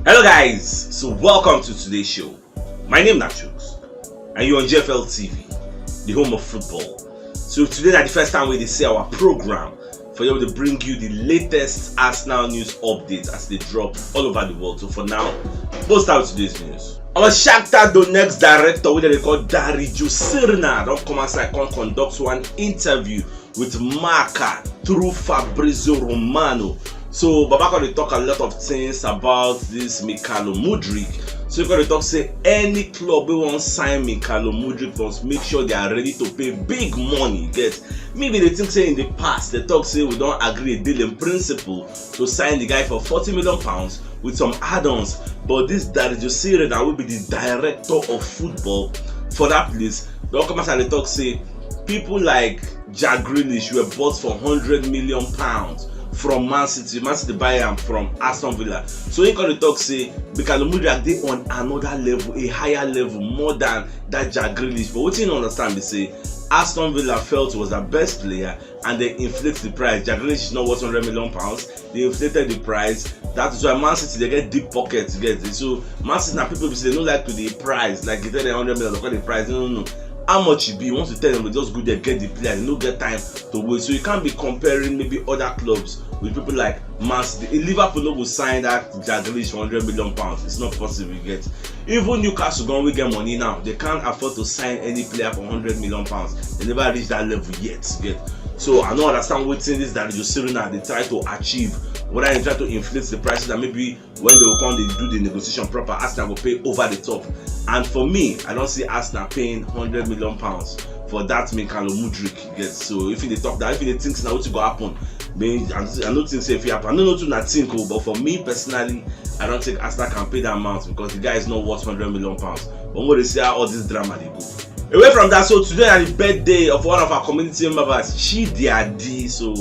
Hello guys, so welcome to today's show. My name is CHUKS and you're on GFL TV, the home of football. So today is the first time we see our program for you to bring you the latest Arsenal news updates as they drop all over the world. So for now, let's start with today's news. Our Shakhtar Donetsk director, which they call Gabriel Jesus, don't come outside and conduct one interview with Marca through Fabrizio Romano. So Baba going to talk a lot of things about this Mudryk. So you're going to talk, say any club who wants sign Mudryk must make sure they are ready to pay big money. Get maybe they think say in the past they talk say we don't agree a deal in principle to sign the guy for £40 million with some add-ons. But this Gabriel Jesus that will be the director of football for that place. Don't come outside and talk say people like Jack Grealish were bought for £100 million from Man City buy him from Aston Villa. So he can talk say because Mudryk they on another level, a higher level, more than that Jack Grealish. But what you understand, they say Aston Villa felt was the best player and they inflate the price. Jack Grealish is not worth £100 million. They inflated the price. That is why Man City they get deep pockets. Get it. So Man City now people say they don't like to the price, like they tell them £100 million, they call the price. No. How much it be? Once you tell them, they just go there, get the player, they don't get time to wait. So you can't be comparing maybe other clubs with people like Man City. Liverpool no will sign that Jack Grealish for £100 million. It's not possible. You get even Newcastle going to get money now. They can't afford to sign any player for £100 million. They never reached that level yet. You get so I don't understand what thing is that Jesus now they try to achieve. Whether they try to inflate the prices and maybe when they will come they do the negotiation proper, Arsenal will pay over the top. And for me, I don't see Arsenal paying £100 million for that Mudryk. Yes. So if they talk that, if they think now what will happen, I don't think say if it happen. I don't know to not think, but for me personally, I don't think Arsenal can pay that amount because the guy is not worth £100 million. But when they see how all this drama they go. Away from that, so today is the birthday of one of our community members, Chidiadi. So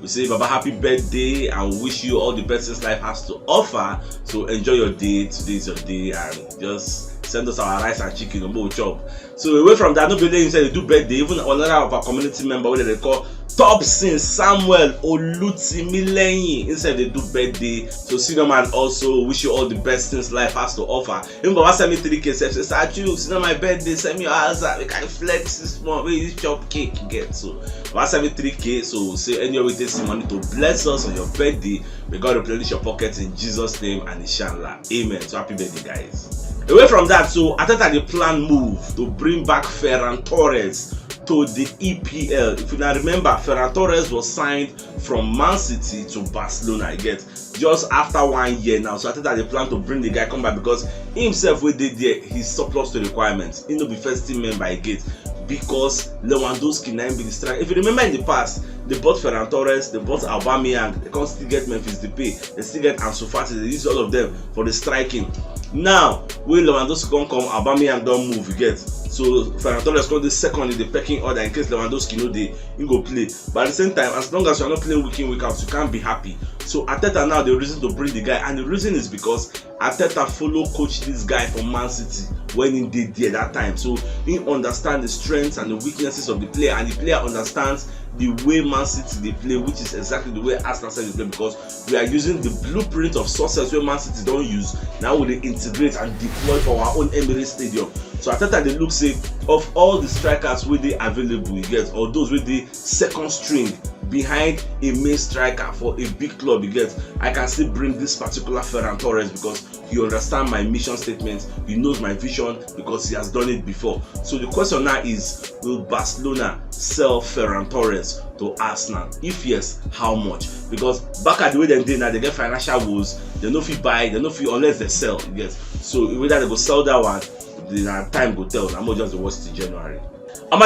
we say Baba happy birthday and wish you all the best since life has to offer. So enjoy your day. Today is your day and just send us our rice and chicken and we'll chop. So away from that, nobody inside they do birthday. Even another of our community member, what they call Topsin Samuel Olutimilenyi, inside they do birthday. So senior man also wish you all the best since life has to offer. Even Baba send me 3K says it's not my birthday, send me your answer. We can flex this one, we chop cake you get. So Baba send me 3K. So say anyway we take some money to bless us on your birthday. May God replenish your pockets in Jesus' name and inshallah. Amen. So happy birthday guys. Away from that, so I thought the plan move to bring back Ferran Torres to the EPL. If you now remember, Ferran Torres was signed from Man City to Barcelona. I get just after 1 year now. So I thought that they plan to bring the guy come back because he himself we did there he's surplus to requirements. He no be first team member again because Lewandowski now be the striker. If you remember in the past, they bought Ferran Torres, they bought Aubameyang, they can't still get Memphis Depay, they still get Ansu Fati, they use all of them for the striking. Now, when Lewandowski come, Aubameyang don't move, you get. So Ferran Torres got the second in the pecking order in case Lewandowski know they go play. But at the same time, as long as you are not playing week in, week out, you can't be happy. So Arteta now the reason to bring the guy, and the reason is because Arteta follow coach this guy from Man City when he did there that time. So he understands the strengths and the weaknesses of the player, and the player understands the way Man City they play, which is exactly the way Arsenal said they play, because we are using the blueprint of success where Man City don't use. Now we integrate and deploy for our own Emirates Stadium. So at that they look say of all the strikers with the available you get, or those with the second string behind a main striker for a big club you get, I can still bring this particular Ferran Torres because he understands my mission statement, he knows my vision because he has done it before. So the question now is, will Barcelona sell Ferran Torres to Arsenal? If yes, how much? Because back at the way they did now, they get financial woes, they no fit buy, they no fit unless they sell you get. So whether they go sell that one, the time go tell. I'm not just the worst in January.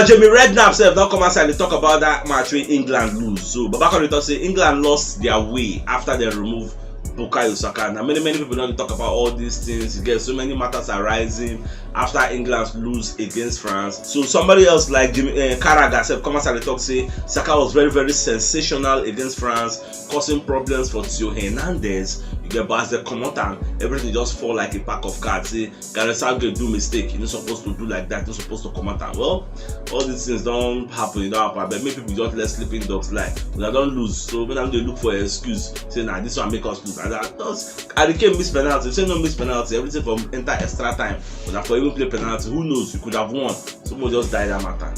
Jamie Redknapp self don't come outside and talk about that match where England lose. So Babaka talk say England lost their way after they remove Bukayo Saka. Now many people don't talk about all these things. You get so many matters arising after England lose against France. So somebody else like Carragher self come outside and talk say Saka was very sensational against France, causing problems for Theo Hernandez You get, but as they come out and everything just fall like a pack of cards. Say Gabriel Jesus do mistake, you're not supposed to do like that, you're not supposed to come out and well, all these things don't happen, but many people just let sleeping dogs lie. But I don't lose, so when they look for an excuse, say nah, this one make us lose. And I became miss penalty, say no miss penalty, everything from enter extra time. But for even play penalty, who knows? You could have won. Someone just died that matter.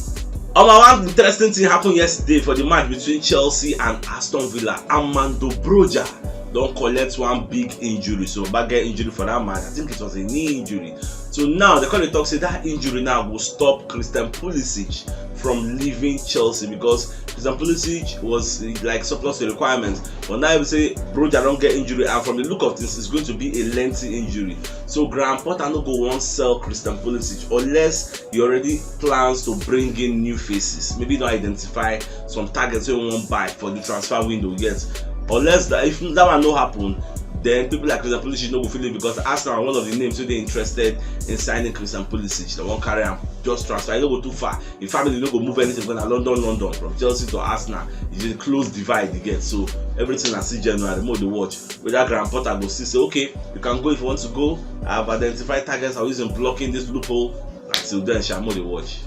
One interesting thing happened yesterday for the match between Chelsea and Aston Villa. Armando Broja don't collect one big injury, so bad get injury for that match. I think it was a knee injury. So now the current talk say that injury now will stop Christian Pulisic from leaving Chelsea, because Christian Pulisic was like surplus to requirements. But now we say Broja don't get injury, and from the look of things, it's going to be a lengthy injury. So Graham Potter no go won't sell Christian Pulisic unless he already plans to bring in new faces. Maybe not identify some targets we won't buy for the transfer window yet. Unless that, if that one no happen, then people like Christian Pulisic no go feel it, because Arsenal are one of the names so they're interested in signing Christian Pulisic. They won't carry him, just transfer. He don't go too far. In family no go move anything going to London from Chelsea to Arsenal. It's a close divide again. So everything I see January, more the watch. Whether Graham Potter go see say okay, you can go if you want to go. I have identified targets. I'm using blocking this loophole. Until then, shall more the watch.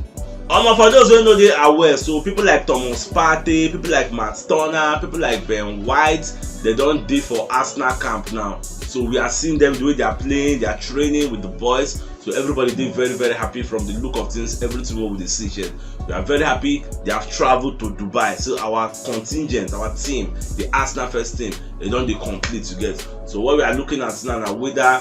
For those who know they are aware, so people like Thomas Partey, people like Matt Turner, people like Ben White, they don't do for Arsenal camp now. So we are seeing them the way they are playing, they are training with the boys. So everybody did very, very happy from the look of things, everything with the season. We are very happy they have traveled to Dubai. So our contingent, our team, the Arsenal first team, they don't complete together. So what we are looking at now whether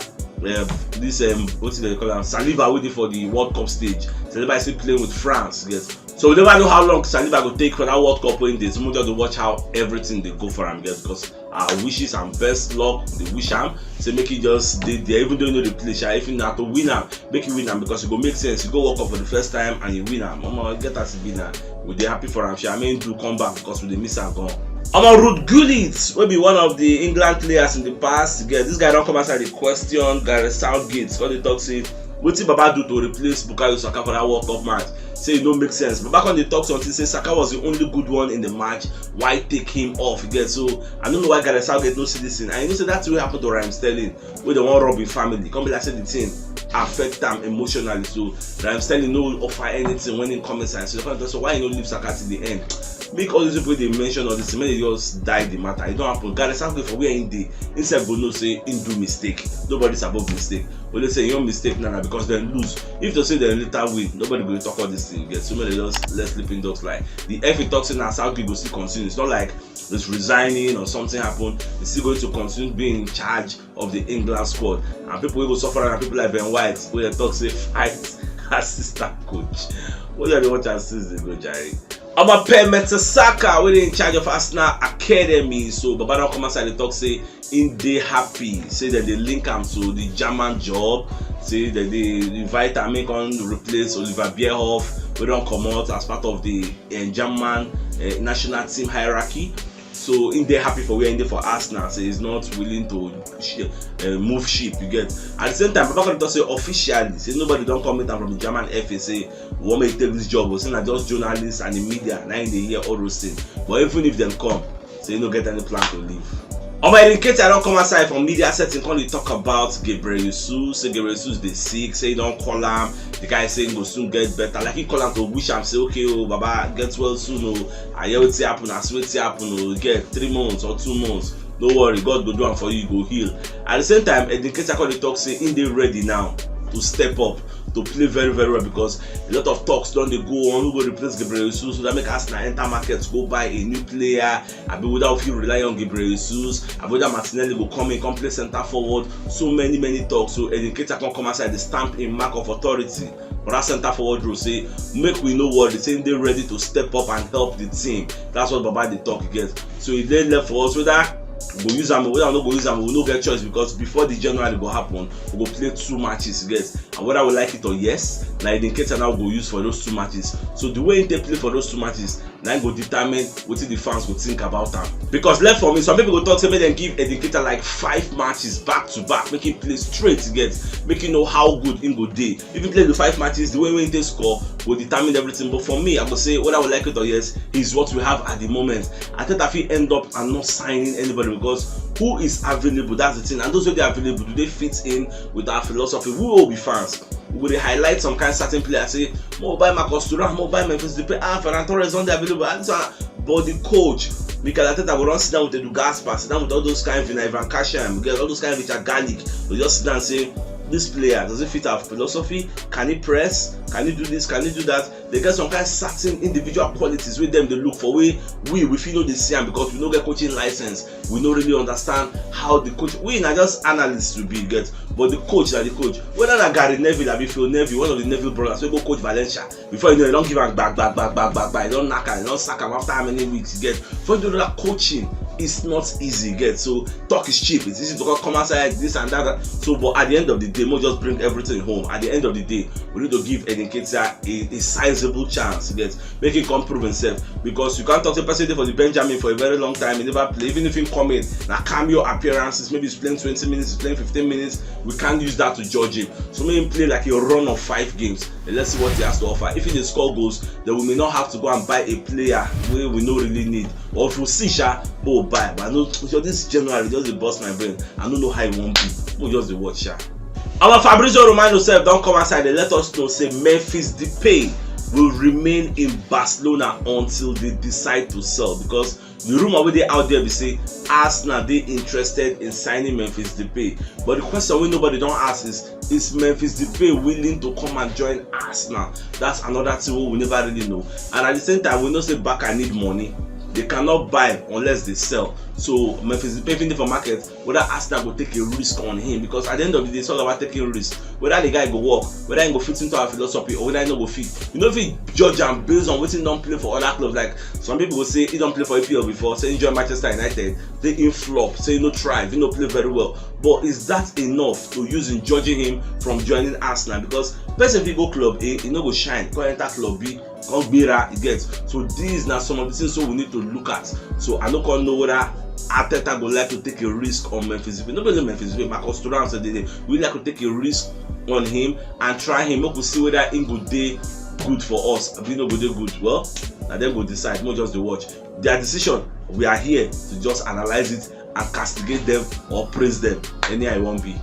this what do they call them? Saliba waiting for the World Cup stage. Saliba is still playing with France. Yes. So we never know how long Saliba will take for that World Cup when they just to watch how everything they go for him. Yes, because our wishes and best luck they wish him. So make it just they even though you know the play. If you not to win him, make you win him, because it go make sense. You go World Cup for the first time and you win him. Mama get us to win him. We they happy for him. I mean do come back because we they miss him gone. Ruud Gullit will be one of the England players in the past. This guy don't come outside the question. Gareth Southgate, what they talk say, what did Baba do to replace Bukayo Saka for that World Cup match? Say it don't make sense. But back on the talk something say Saka was the only good one in the match. Why take him off? So I don't know why Gareth Southgate no see this thing. And you know say that's what happened to Raheem Sterling with the one Robbie family. Come be like say the thing affect them emotionally. So Raheem Sterling no offer anything when he comes inside. So why you no leave Saka till the end? Make all these people they mention all this, when they just die the matter. It don't happen. Gareth Southgate for where in the instead go no say in do mistake. Nobody's above mistake. But they say your mistake now because they lose. If they say they later win, nobody will talk all this thing. Get so many just let sleeping dogs lie. The FA talks in Southgate will still continue. It's not like it's resigning or something happened. It's still going to continue being in charge of the England squad. And people will go suffer, and people like Ben White where they talk say fight assistant coach. What are they watch and see they go Jerry? Mertesacker, we're in charge of Arsenal Academy. So Baba don't come outside the talk say in they happy. Say that they link him to the German job. Say that they invite him make on replace Oliver Bierhoff. We don't come out as part of the German national team hierarchy. So in they happy for we're in there for Arsenal. So he's not willing to move ship. You get at the same time, Baba don't say officially. Say nobody don't come in from the German FA say we want me to take this job. We're saying that just journalists and the media now in the year all those things. But even if them come, say you don't get any plan to leave. In case I don't come outside from media setting, can you talk about Gabriel Jesus? Say Gabriel Jesus they sick, say don't call him. The guy saying go soon get better. Like he call him to wish him, say okay, oh Baba get well soon. Oh, I hear what happen, I swear it happen. Oh, get 3 months or 2 months. Don't worry, God go do it for you, go heal. At the same time, in case I call the talk, say in they ready now to step up, to play very, very well, because a lot of talks don't they go on who will replace Gabriel Jesus, so that make Arsenal enter markets, go buy a new player. I be without you rely on Gabriel Jesus. I whether Martinelli will come in, come play center forward. So many talks. So educator can come outside the stamp in mark of authority. But that center forward will say, make we know what the team they're ready to step up and help the team. That's what Baba the talk gets. So he then left for us with that. Go use them, whether not go use them, we will not get choice, because before the January go happen, we go play 2 matches, guys. And whether we like it or yes, like the indicator now go use for those 2 matches. So the way they play for those 2 matches, now go determine what the fans will think about them. Because left for me, some people go talk say make them give educator like 5 matches back to back, make him play straight to get, make him know how good in go day. If you play the 5 matches, the way when they score will determine everything. But for me, I will say whether we like it or yes, is what we have at the moment. I think if he end up and not signing anybody, because who is available, that's the thing. And those who are available, do they fit in with our philosophy? We will be fans. We will highlight some kind of certain players, say, mobile Marcus Thuram, mobile Memphis Depay, Ferran Torres on the available. But the coach, Mikel Arteta, will not sit down with Edu Gaspar, sit down with all those kind of Ivan Kasham, get all those kind of Richard Garlic. We just sit down and say, this player, does it fit our philosophy? Can he press? Can he do this? Can he do that? They get some kind of certain individual qualities with them they look for. We feel know they see them because we don't get coaching license. We don't really understand how the coach. We are just analysts to be get, but the coach are the coach. Whether that Gary Neville or Phil Neville, one of the Neville brothers, we go coach Valencia. Before you know, you don't give him back. You don't knock him, you don't sack him after how many weeks you get. For you to do that coaching, it's not easy get. So talk is cheap. It's easy to come outside this and that. So, but at the end of the day, we just bring everything home. At the end of the day, we need to give Edenketia a sizable chance, get, make him come prove himself. Because you can't talk to a person for the Benjamin for a very long time. He never play, even if he come in, now cameo appearances, maybe he's playing 20 minutes, he's playing 15 minutes. We can't use that to judge him. So make him play like a run of 5 games and let's see what he has to offer. If he score goals, then we may not have to go and buy a player where we don't really need. Or if we see buy. But I know this January just bust my brain. I don't know how it won't be. We'll just watch Our Fabrizio Romano self don't come outside and let us know say Memphis Depay will remain in Barcelona until they decide to sell, because the rumor where they out there we say Arsenal they interested in signing Memphis Depay. But the question we nobody don't ask is Memphis Depay willing to come and join Arsenal? That's another thing we never really know. And at the same time we know say Barca need money. They cannot buy unless they sell. So Memphis Depay in the market, whether Arsenal will take a risk on him, because at the end of the day it's all about taking risk. Whether the guy go work, whether he go fit into our philosophy, or whether he no go fit. You know, if he judge and based on what he don't play for other clubs, like some people will say he don't play for EPL before, say he join Manchester United, they in flop, say he no thrive, he no play very well. But is that enough to use in judging him from joining Arsenal? Because person if he go club A, he no go shine. Go enter club B, come Bira, he gets. So these are some of the things so we need to look at. So I don't know whether Arteta would like to take a risk on Memphis Depay. Not only Memphis Depay, Marcus Thuram said we like to take a risk on him and try him. We could see whether he go day good for us. If he no go day good, well, and then we'll decide. Not just the watch. Their decision. We are here to just analyze it and castigate them or praise them. Any I won't be.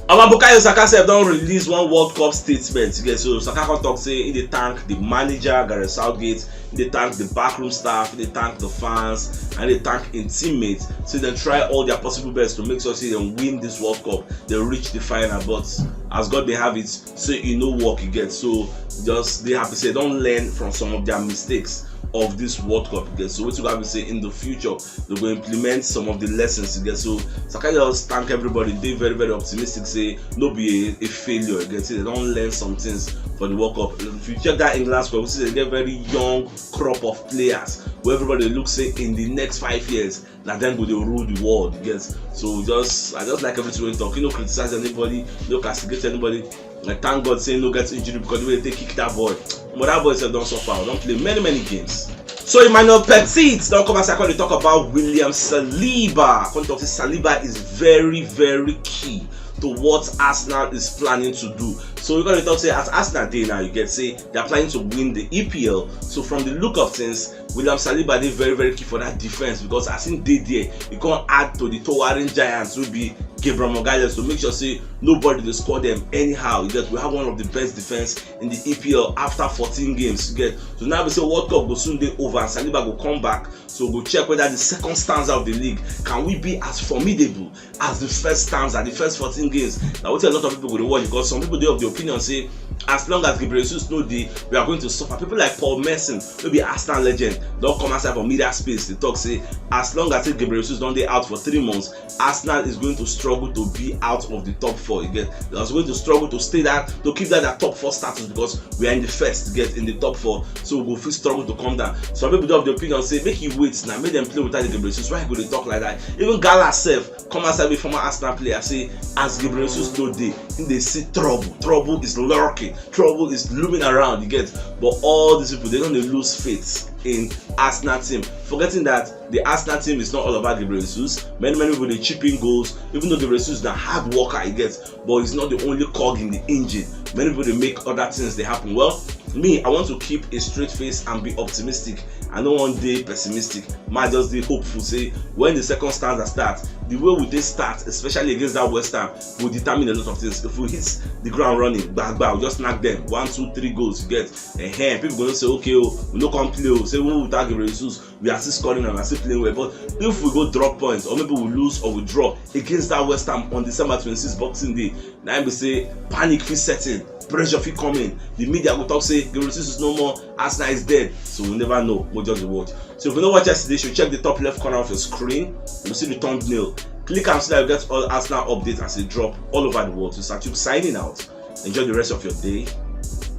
Our Bukayo Saka self don't release one World Cup statement. So Saka can talk say in the thank the manager Gareth Southgate, in the thank the backroom staff, in the thank the fans, and they thank in teammates. So they try all their possible best to make sure they win this World Cup. They reach the final, but as God they have it, so you know what you get. So just they have to say don't learn from some of their mistakes of this World Cup again. So what you have to say in the future they're going to implement some of the lessons again. So Saka just thank everybody. They very very optimistic, say no be a failure again. Say they don't learn some things for the World Cup. If you check that England squad, we see they get very young crop of players where everybody looks say in the next 5 years that then go they rule the world again. So I just like everything we talk, you know, criticize anybody, no castigate anybody. Like thank God saying no get injury because the way they kick that boy. But that boy said don't suffer, don't play many games. So Emmanuel Petit don't come as I to talk about William Saliba. I talk Saliba is very very key to what Arsenal is planning to do. So we're going to talk say as Arsenal day now, you get say they're planning to win the EPL. So from the look of things, William Saliba is very very key for that defense, because as in day there, you can't add to the towering giants will be Gabriel Jesus to make sure say nobody will score them anyhow. You get we have one of the best defense in the EPL after 14 games. You get so now we say World Cup will soon be over and Saliba will come back. So we'll check whether the second stanza of the league can we be as formidable as the first stanza, the first 14 games. Now what a lot of people will watch, because some people they have the opinion say as long as Gabriel Jesus no day, we are going to suffer. People like Paul Merson, maybe Arsenal legend, don't come outside from media space. They talk say as long as Gabriel Jesus don't they out for 3 months, Arsenal is going to struggle to be out of the top 4. You get they're going to struggle to stay that to keep that top 4 status, because we are in the first to get in the top 4. So we'll feel struggle to come down. Some people do have the opinion say make you wait now, make them play without Gabriel Jesus. Why could they talk like that? Even Gala self come outside with former Arsenal player say as Gabriel Jesus no day, they see trouble is lurking, trouble is looming around. You get, but all these people they don't lose faith in Arsenal team, forgetting that the Arsenal team is not all about Gabriel Jesus. Many people they chip in goals, even though Gabriel Jesus is a hard worker, he gets, but he's not the only cog in the engine. Many people they make other things they happen. Well, Me, I want to keep a straight face and be optimistic. I don't want day pessimistic. Might just be hopeful. Say when the second stanza starts, the way we did start, especially against that West Ham, will determine a lot of things. If we hit the ground running, bang, we'll just knock them 1, 2, 3 goals. You get people gonna say, okay, we no come play. Say we without Gabriel Jesus, we are still scoring and we are still playing well. But if we go drop points, or maybe we lose or we draw against that West Ham on December 26th Boxing Day, now we say panic fit setting. Pressure fit coming. The media will talk say Gabriel Jesus is no more, Arsenal is dead. So we'll never know. We'll just watch. So if you don't watch yesterday's show, check the top left corner of your screen. You'll see the thumbnail. Click and so that you get all Arsenal updates as they drop all over the world. So start signing out. Enjoy the rest of your day.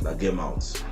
Now game out.